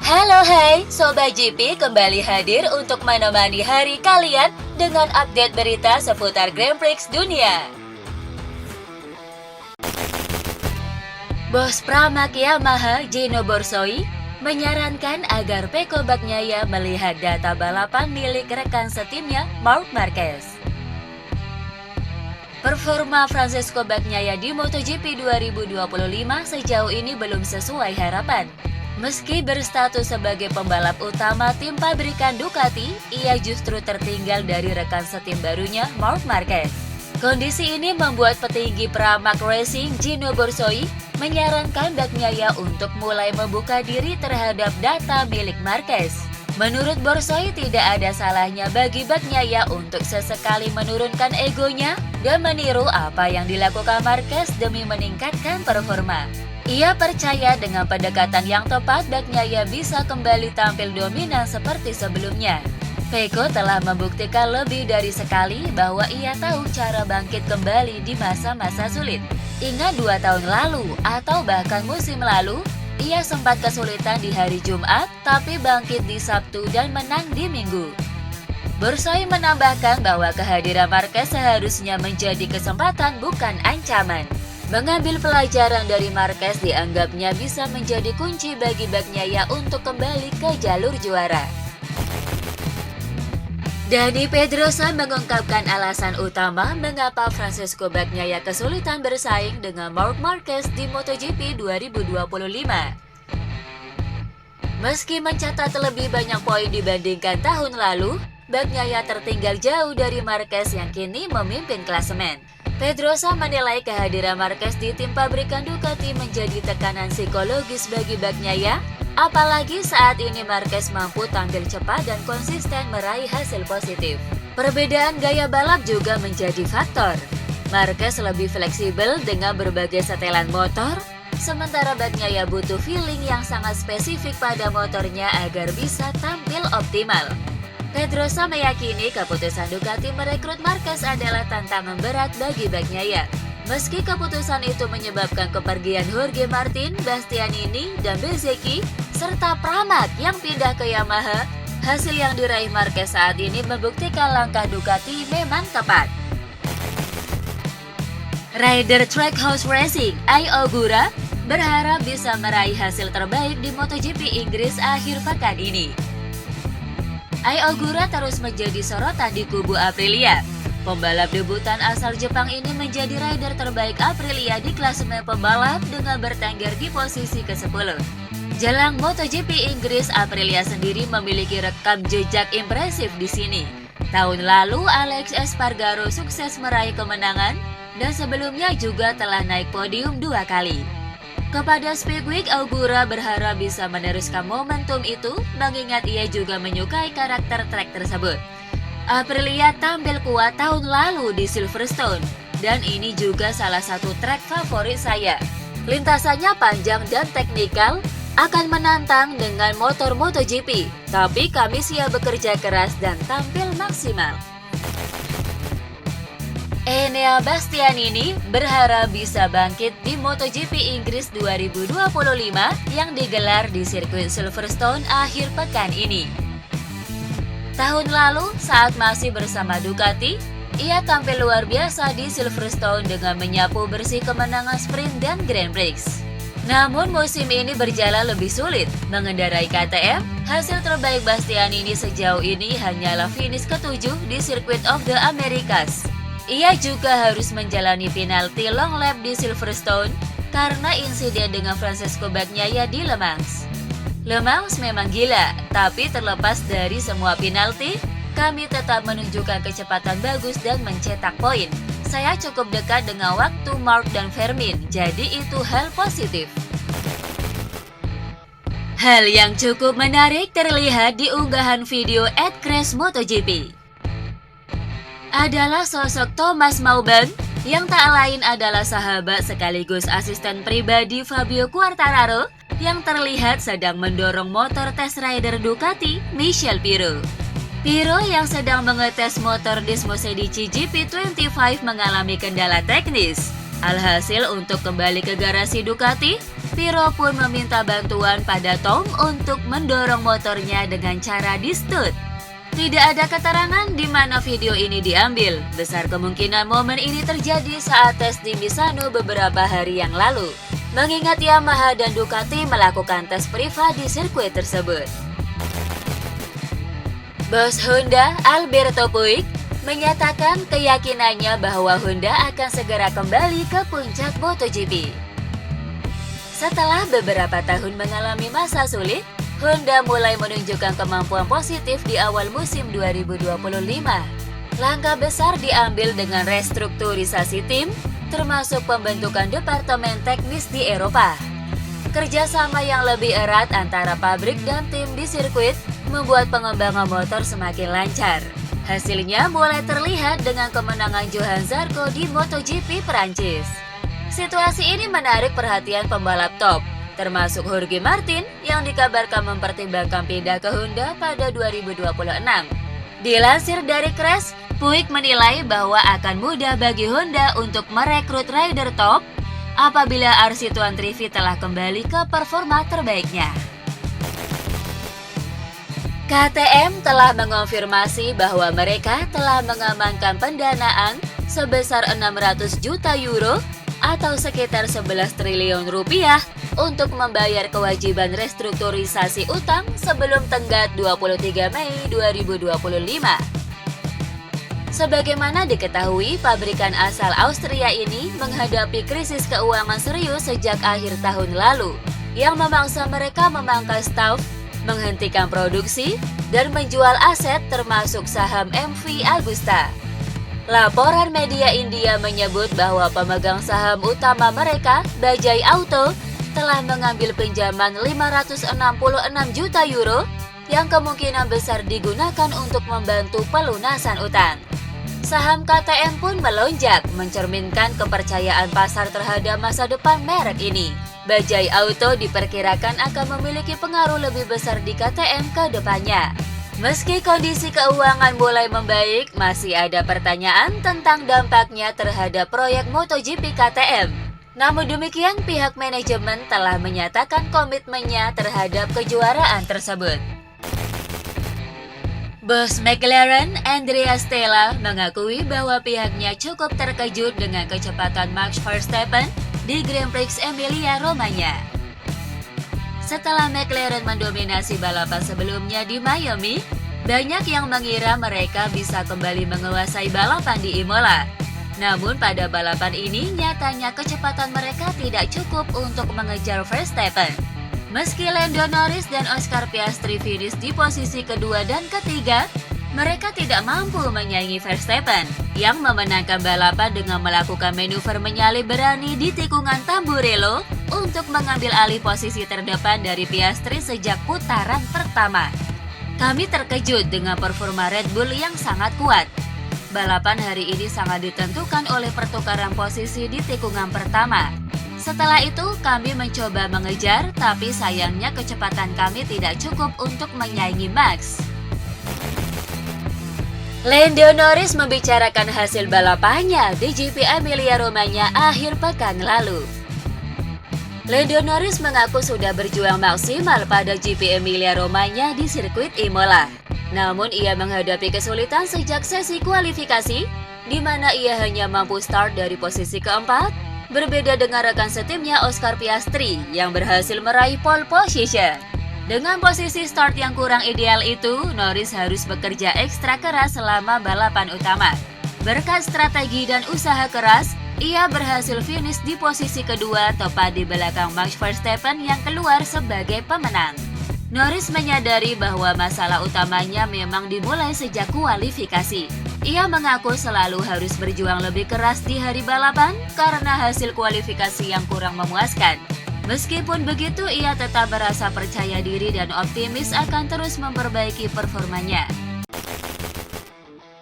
Halo hai, Sobat GP kembali hadir untuk menemani hari kalian dengan update berita seputar Grand Prix dunia. Bos Pramac Yamaha Gino Borsoi menyarankan agar Pecco Bagnaia melihat data balapan milik rekan setimnya Marc Marquez. Performa Francesco Bagnaia di MotoGP 2025 sejauh ini belum sesuai harapan. Meski berstatus sebagai pembalap utama tim pabrikan Ducati, ia justru tertinggal dari rekan setim barunya Marc Marquez. Kondisi ini membuat petinggi Pramac Racing Gino Borsoi menyarankan Bagnaia untuk mulai membuka diri terhadap data milik Marquez. Menurut Borsoi, tidak ada salahnya bagi Bagnaia untuk sesekali menurunkan egonya dan meniru apa yang dilakukan Marquez demi meningkatkan performa. Ia percaya dengan pendekatan yang tepat, Bagnaia bisa kembali tampil dominan seperti sebelumnya. Pecco telah membuktikan lebih dari sekali bahwa ia tahu cara bangkit kembali di masa-masa sulit. Ingat 2 tahun lalu atau bahkan musim lalu, ia sempat kesulitan di hari Jumat, tapi bangkit di Sabtu dan menang di Minggu. Borsoi menambahkan bahwa kehadiran Marquez seharusnya menjadi kesempatan bukan ancaman. Mengambil pelajaran dari Marquez dianggapnya bisa menjadi kunci bagi Bagnaia untuk kembali ke jalur juara. Dani Pedrosa mengungkapkan alasan utama mengapa Francesco Bagnaia kesulitan bersaing dengan Marc Marquez di MotoGP 2025. Meski mencatat lebih banyak poin dibandingkan tahun lalu, Bagnaia tertinggal jauh dari Marquez yang kini memimpin klasemen. Pedrosa menilai kehadiran Marquez di tim pabrikan Ducati menjadi tekanan psikologis bagi Bagnaia, apalagi saat ini Marquez mampu tampil cepat dan konsisten meraih hasil positif. Perbedaan gaya balap juga menjadi faktor. Marquez lebih fleksibel dengan berbagai setelan motor, sementara Bagnaia butuh feeling yang sangat spesifik pada motornya agar bisa tampil optimal. Pedrosa meyakini keputusan Ducati merekrut Marquez adalah tantangan berat bagi Bagnaia. Meski keputusan itu menyebabkan kepergian Jorge Martin, Bastianini, dan Bezzecchi, serta Pramac yang pindah ke Yamaha, hasil yang diraih Marquez saat ini membuktikan langkah Ducati memang tepat. Rider Trackhouse Racing, Ai Ogura, berharap bisa meraih hasil terbaik di MotoGP Inggris akhir pekan ini. Ai Ogura terus menjadi sorotan di kubu Aprilia. Pembalap debutan asal Jepang ini menjadi rider terbaik Aprilia di klasemen pembalap dengan bertengger di posisi ke-10. Jelang MotoGP Inggris, Aprilia sendiri memiliki rekam jejak impresif di sini. Tahun lalu, Alex Espargaro sukses meraih kemenangan dan sebelumnya juga telah naik podium 2 kali. Kepada Speedweek, Ogura berharap bisa meneruskan momentum itu, mengingat ia juga menyukai karakter trek tersebut. Aprilia tampil kuat tahun lalu di Silverstone, dan ini juga salah satu trek favorit saya. Lintasannya panjang dan teknikal, akan menantang dengan motor MotoGP, tapi kami siap bekerja keras dan tampil maksimal. Enea Bastianini berharap bisa bangkit di MotoGP Inggris 2025 yang digelar di sirkuit Silverstone akhir pekan ini. Tahun lalu, saat masih bersama Ducati, ia tampil luar biasa di Silverstone dengan menyapu bersih kemenangan sprint dan Grand Prix. Namun musim ini berjalan lebih sulit. Mengendarai KTM, hasil terbaik Bastianini sejauh ini hanyalah finish ke-7 di Circuit of the Americas. Ia juga harus menjalani penalti long lap di Silverstone karena insiden dengan Francesco Bagnaia di Le Mans. Le Mans memang gila, tapi terlepas dari semua penalti, kami tetap menunjukkan kecepatan bagus dan mencetak poin. Saya cukup dekat dengan waktu Marc dan Vermin, jadi itu hal positif. Hal yang cukup menarik terlihat di unggahan video @CrashMotoGP. Adalah sosok Thomas Mauban yang tak lain adalah sahabat sekaligus asisten pribadi Fabio Quartararo yang terlihat sedang mendorong motor test rider Ducati, Michel Pirro. Pirro yang sedang mengetes motor Desmosedici GP25 mengalami kendala teknis. Alhasil untuk kembali ke garasi Ducati, Pirro pun meminta bantuan pada Tom untuk mendorong motornya dengan cara di-stud. Tidak ada keterangan di mana video ini diambil. Besar kemungkinan momen ini terjadi saat tes di Misano beberapa hari yang lalu, mengingat Yamaha dan Ducati melakukan tes privat di sirkuit tersebut. Bos Honda, Alberto Puig, menyatakan keyakinannya bahwa Honda akan segera kembali ke puncak MotoGP. Setelah beberapa tahun mengalami masa sulit, Honda mulai menunjukkan kemampuan positif di awal musim 2025. Langkah besar diambil dengan restrukturisasi tim, termasuk pembentukan departemen teknis di Eropa. Kerjasama yang lebih erat antara pabrik dan tim di sirkuit membuat pengembangan motor semakin lancar. Hasilnya mulai terlihat dengan kemenangan Johann Zarco di MotoGP Perancis. Situasi ini menarik perhatian pembalap top, termasuk Jorge Martin yang dikabarkan mempertimbangkan pindah ke Honda pada 2026. Dilansir dari Crash, Puig menilai bahwa akan mudah bagi Honda untuk merekrut rider top apabila RC Tuan Trivi telah kembali ke performa terbaiknya. KTM telah mengonfirmasi bahwa mereka telah mengamankan pendanaan sebesar 600 juta euro atau sekitar 11 triliun rupiah untuk membayar kewajiban restrukturisasi utang sebelum tenggat 23 Mei 2025. Sebagaimana diketahui, pabrikan asal Austria ini menghadapi krisis keuangan serius sejak akhir tahun lalu, yang memaksa mereka memangkas staf, menghentikan produksi, dan menjual aset termasuk saham MV Agusta. Laporan media India menyebut bahwa pemegang saham utama mereka, Bajaj Auto, telah mengambil pinjaman 566 juta euro yang kemungkinan besar digunakan untuk membantu pelunasan utang. Saham KTM pun melonjak, mencerminkan kepercayaan pasar terhadap masa depan merek ini. Bajaj Auto diperkirakan akan memiliki pengaruh lebih besar di KTM ke depannya. Meski kondisi keuangan mulai membaik, masih ada pertanyaan tentang dampaknya terhadap proyek MotoGP KTM. Namun demikian, pihak manajemen telah menyatakan komitmennya terhadap kejuaraan tersebut. Bos McLaren, Andrea Stella, mengakui bahwa pihaknya cukup terkejut dengan kecepatan Max Verstappen di Grand Prix Emilia-Romagna. Setelah McLaren mendominasi balapan sebelumnya di Miami, banyak yang mengira mereka bisa kembali menguasai balapan di Imola. Namun pada balapan ini, nyatanya kecepatan mereka tidak cukup untuk mengejar Verstappen. Meski Lando Norris dan Oscar Piastri finish di posisi kedua dan ketiga, mereka tidak mampu menyaingi Verstappen yang memenangkan balapan dengan melakukan manuver menyalip berani di tikungan Tamburello untuk mengambil alih posisi terdepan dari Piastri sejak putaran pertama. Kami terkejut dengan performa Red Bull yang sangat kuat. Balapan hari ini sangat ditentukan oleh pertukaran posisi di tikungan pertama. Setelah itu, kami mencoba mengejar, tapi sayangnya kecepatan kami tidak cukup untuk menyaingi Max. Lando Norris membicarakan hasil balapannya di GP Emilia-Romagna akhir pekan lalu. Lando Norris mengaku sudah berjuang maksimal pada GP Emilia-Romagna di sirkuit Imola. Namun ia menghadapi kesulitan sejak sesi kualifikasi, di mana ia hanya mampu start dari posisi keempat, berbeda dengan rekan setimnya Oscar Piastri yang berhasil meraih pole position. Dengan posisi start yang kurang ideal itu, Norris harus bekerja ekstra keras selama balapan utama. Berkat strategi dan usaha keras, ia berhasil finish di posisi kedua tepat di belakang Max Verstappen yang keluar sebagai pemenang. Norris menyadari bahwa masalah utamanya memang dimulai sejak kualifikasi. Ia mengaku selalu harus berjuang lebih keras di hari balapan karena hasil kualifikasi yang kurang memuaskan. Meskipun begitu, ia tetap merasa percaya diri dan optimis akan terus memperbaiki performanya.